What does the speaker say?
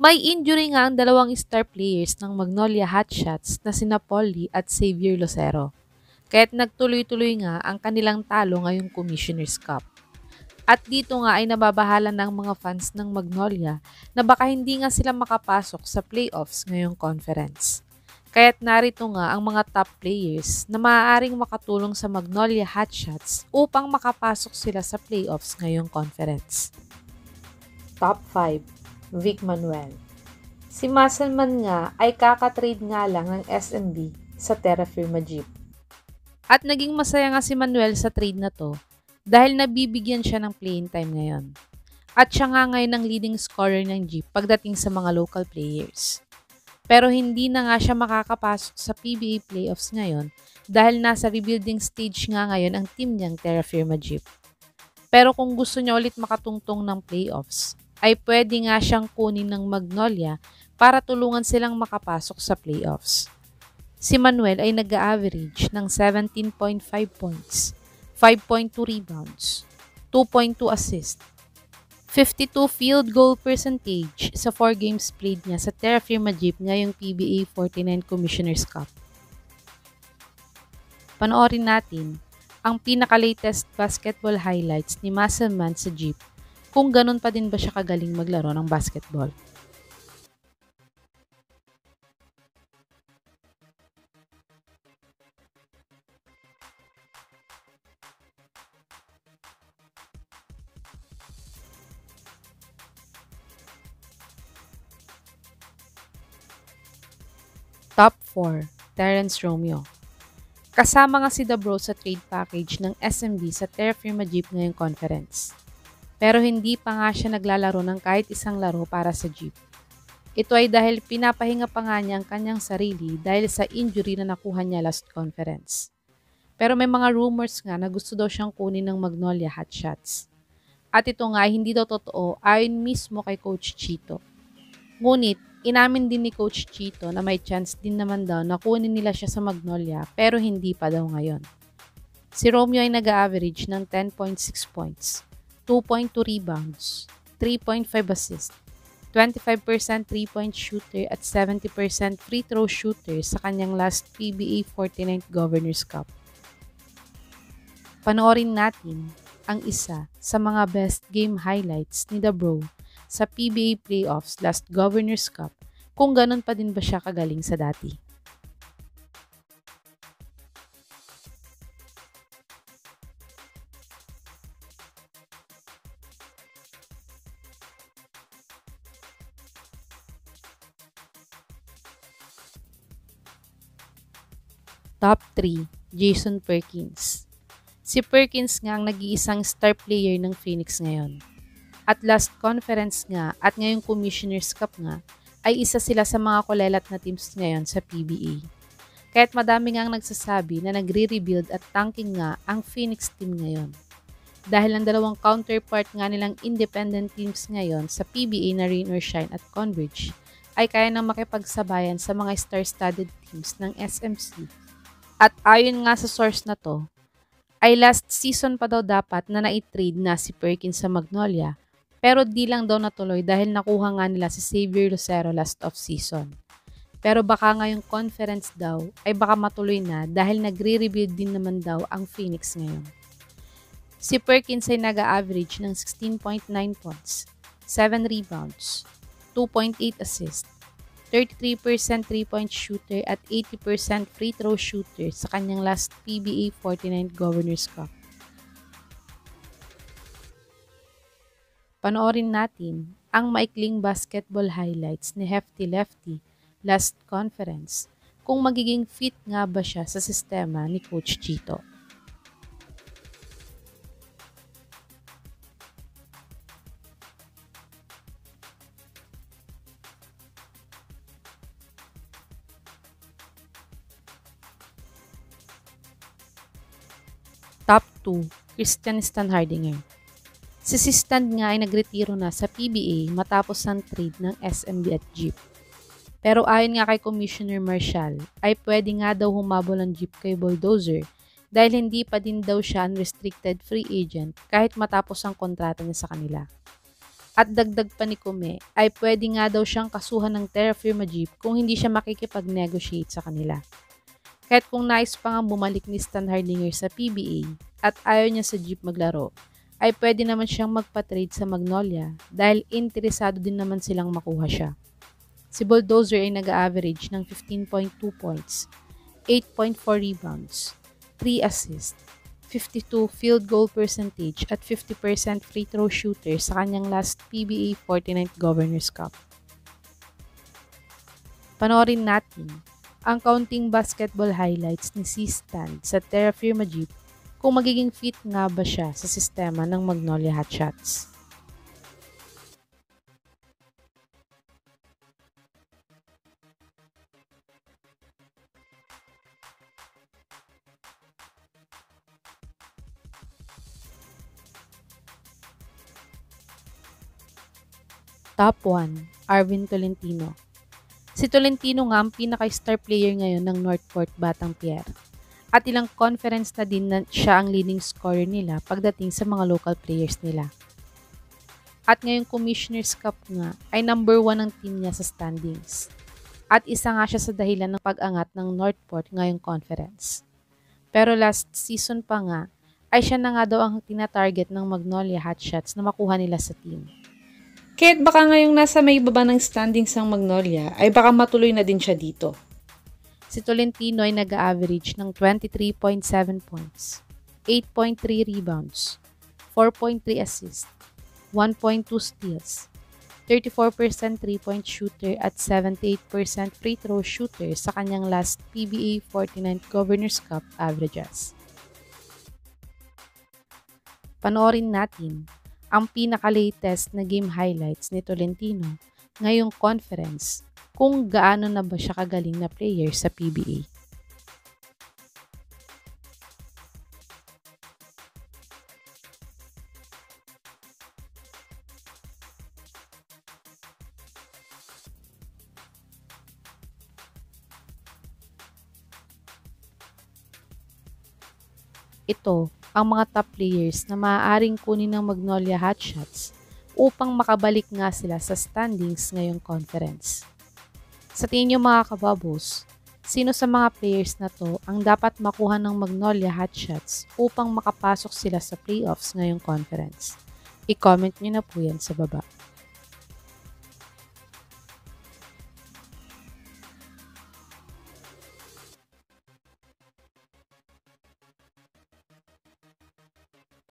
May injury nga ang dalawang star players ng Magnolia Hotshots na sina Polly at Xavier Lucero. Kaya't nagtuloy-tuloy nga ang kanilang talo ngayong Commissioner's Cup. At dito nga ay nababahala ng mga fans ng Magnolia na baka hindi nga sila makapasok sa playoffs ngayong conference. Kaya't narito nga ang mga top players na maaaring makatulong sa Magnolia Hotshots upang makapasok sila sa playoffs ngayong conference. Top 5. Vic Manuel. Si Musselman nga ay kakatrade nga lang ng SMB sa Terra Firma Jeep. At naging masaya nga si Manuel sa trade na to dahil nabibigyan siya ng playing time ngayon. At siya nga ngayon ang leading scorer ng Jeep pagdating sa mga local players. Pero hindi na nga siya makakapasok sa PBA playoffs ngayon dahil nasa rebuilding stage nga ngayon ang team niyang Terra Firma Jeep. Pero kung gusto niya ulit makatungtong ng playoffs, ay pwede nga siyang kunin ng Magnolia para tulungan silang makapasok sa playoffs. Si Manuel ay nag-average ng 17.5 points, 5.2 rebounds, 2.2 assists, 52 field goal percentage sa 4 games played niya sa Terra Firma Jeep ngayong PBA 49 Commissioner's Cup. Panoorin natin ang pinaka-latest basketball highlights ni Musselman sa Jeep kung ganun pa din ba siya kagaling maglaro ng basketball. Top 4. Terrence Romeo. Kasama nga si The Bro sa trade package ng SMB sa Terra Firma Jeep ngayong conference. Pero hindi pa nga siya naglalaro ng kahit isang laro para sa Jeep. Ito ay dahil pinapahinga pa nga niya ang kanyang sarili dahil sa injury na nakuha niya last conference. Pero may mga rumors nga na gusto daw siyang kunin ng Magnolia Hotshots. At ito nga hindi daw totoo ayon mismo kay Coach Chito. Ngunit inamin din ni Coach Chito na may chance din naman daw na kunin nila siya sa Magnolia pero hindi pa daw ngayon. Si Romeo ay nag-average ng 10.6 points. 2.2 rebounds, 3.5 assists, 25% 3-point shooter at 70% free throw shooter sa kanyang last PBA 49th Governor's Cup. Panoorin natin ang isa sa mga best game highlights ni The Bro sa PBA playoffs last Governor's Cup kung ganun pa din ba siya kagaling sa dati. Top 3. Jason Perkins. Si Perkins nga ang nag-iisang star player ng Phoenix ngayon. At last conference nga at ngayong Commissioner's Cup nga ay isa sila sa mga kulelat na teams ngayon sa PBA. Kaya't madami nga ang nagsasabi na nagre-rebuild at tanking nga ang Phoenix team ngayon. Dahil ang dalawang counterpart nga nilang independent teams ngayon sa PBA na Rain or Shine at Converge ay kaya nang makipagsabayan sa mga star-studded teams ng SMC. At ayon nga sa source na to, ay last season pa daw dapat na na-trade na si Perkins sa Magnolia pero di lang daw natuloy dahil nakuha nga nila si Xavier Lucero last off-season. Pero baka ngayong conference daw ay baka matuloy na dahil nagre-rebuild din naman daw ang Phoenix ngayon. Si Perkins ay nag-average ng 16.9 points, 7 rebounds, 2.8 assists, 33% 3-point shooter at 80% free throw shooter sa kanyang last PBA 49th Governor's Cup. Panoorin natin ang maikling basketball highlights ni Hefty Lefty last conference kung magiging fit nga ba siya sa sistema ni Coach Chito. Top 2. Christian Standhardinger. Si Stand nga ay nagretiro na sa PBA matapos ang trade ng SMB at Jeep. Pero ayon nga kay Commissioner Marshall, ay pwede nga daw humabol ang Jeep kay Bulldozer dahil hindi pa din daw siya unrestricted free agent kahit matapos ang kontrata niya sa kanila. At dagdag pa ni Kume ay pwede nga daw siyang kasuhan ng Terra Firma Jeep kung hindi siya makikipag-negotiate sa kanila. Kahit kung nais pa nga bumalik ni Stan Hardinger sa PBA at ayaw niya sa Jeep maglaro, ay pwede naman siyang magpa-trade sa Magnolia dahil interesado din naman silang makuha siya. Si Bulldozer ay nag-average ng 15.2 points, 8.4 rebounds, 3 assists, 52 field goal percentage at 50% free throw shooter sa kanyang last PBA 49th Governors Cup. Panoorin natin ang kaunting basketball highlights ni si Stan sa Terra Firma Jeep kung magiging fit nga ba siya sa sistema ng Magnolia Hotshots. Top 1, Arvin Tolentino. Si Tolentino nga ang pinaka-star player ngayon ng Northport Batang Pier. At ilang conference na din na siya ang leading scorer nila pagdating sa mga local players nila. At ngayong Commissioner's Cup nga ay number 1 ang team niya sa standings. At isa nga siya sa dahilan ng pag-angat ng Northport ngayong conference. Pero last season pa nga ay siya na nga daw ang tina-target ng Magnolia Hotshots na makuha nila sa team. Kaya't baka ngayong nasa may baba ng standings ng Magnolia ay baka matuloy na din siya dito. Si Tolentino ay nag-average ng 23.7 points, 8.3 rebounds, 4.3 assists, 1.2 steals, 34% 3-point shooter at 78% free throw shooter sa kanyang last PBA 49th Governors Cup averages. Panoorin natin ang pinaka-latest na game highlights ni Tolentino ngayong conference kung gaano na ba siya kagaling na player sa PBA. Ito ang mga top players na maaaring kunin ng Magnolia Hotshots upang makabalik nga sila sa standings ngayong conference. Sa tingin niyo mga kababos, sino sa mga players na to ang dapat makuha ng Magnolia Hotshots upang makapasok sila sa playoffs ngayong conference? I-comment niyo na po yan sa baba.